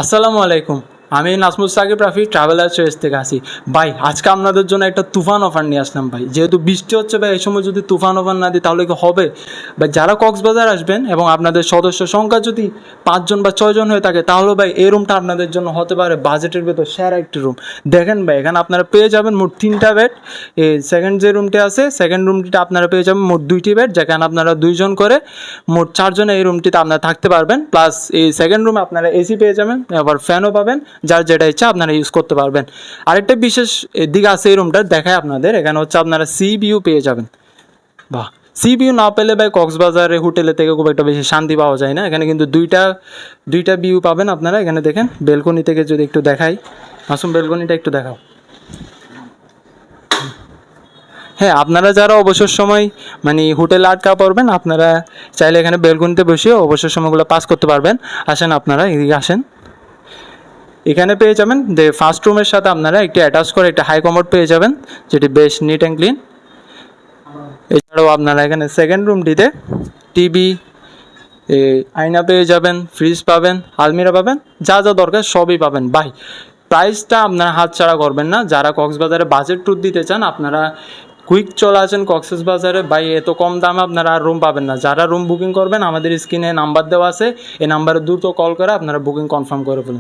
আসসালামু আলাইকুম। আমি নাজমুল সাকিব রাফি ট্রাভেলার চয়েস থেকে আসি। ভাই আজকে আপনাদের জন্য একটা তুফান অফার নিয়ে আসলাম ভাই। যেহেতু বৃষ্টি হচ্ছে ভাই, এই সময় যদি তুফান অফার না দিই তাহলে কি হবে ভাই? যারা কক্সবাজার আসবেন এবং আপনাদের সদস্য সংখ্যা যদি 5 জন বা 6 জন হয়ে থাকে, তাহলে ভাই এই রুমটা আপনাদের জন্য হতে পারে বাজেটের ভেতর সেরা একটি রুম। দেখেন ভাই, এখানে আপনারা পেয়ে যাবেন মোট 3টা বেড। এই সেকেন্ড যে রুমটি আছে, সেকেন্ড রুমটিতে আপনারা পেয়ে যাবেন মোট 2টি বেড, যেখানে আপনারা 2 জন করে মোট 4 জনে এই রুমটিতে আপনারা থাকতে পারবেন। প্লাস এই সেকেন্ড রুমে আপনারা এসি পেয়ে যাবেন, আবার ফ্যানও পাবেন, যার যেটা ইচ্ছা আপনারা ইউজ করতে পারবেন। আরেকটা বিশেষ দিক আছে এই রুমটার, দেখায় আপনাদের। এখানে হচ্ছে আপনারা সি ভিউ পেয়ে যাবেন। বাহ, সি ভিউ না পেলে ভাই কক্সবাজারে হোটেলে থেকে খুব একটা বেশি শান্তি পাওয়া যায় না। এখানে কিন্তু দুইটা ভিউ পাবেন আপনারা। এখানে দেখেন, বেলকনি থেকে যদি একটু দেখাই, মাসুম বেলকনিটা একটু দেখাও। হ্যাঁ, আপনারা যারা অবসর সময় মানে হোটেলে আটকা পড়বেন, আপনারা চাইলে এখানে বেলকনিতে বসে অবসর সময়গুলো পাস করতে পারবেন। আসেন, আপনারা এদিকে আসেন। এখানে পেয়ে যাবেন যে ফার্স্ট রুমের সাথে আপনারা একটি অ্যাটাচ করে একটা হাই কমোড পেয়ে যাবেন, যেটি বেশ নিট অ্যান্ড ক্লিন। এছাড়াও আপনারা এখানে সেকেন্ড রুমটিতে টিভি, আয়না পেয়ে যাবেন, ফ্রিজ পাবেন, আলমিরা পাবেন, যা যা দরকার সবই পাবেন ভাই। প্রাইসটা আপনারা হাতছাড়া করবেন না। যারা কক্সবাজারে বাজেট ট্যুর দিতে চান, আপনারা কুইক চলে আসেন কক্সবাজারে ভাই। এত কম দামে আপনারা আর রুম পাবেন না। যারা রুম বুকিং করবেন, আমাদের স্ক্রিনে নাম্বার দেওয়া আছে, এই নাম্বারে দ্রুত কল করে আপনারা বুকিং কনফার্ম করে ফেলুন।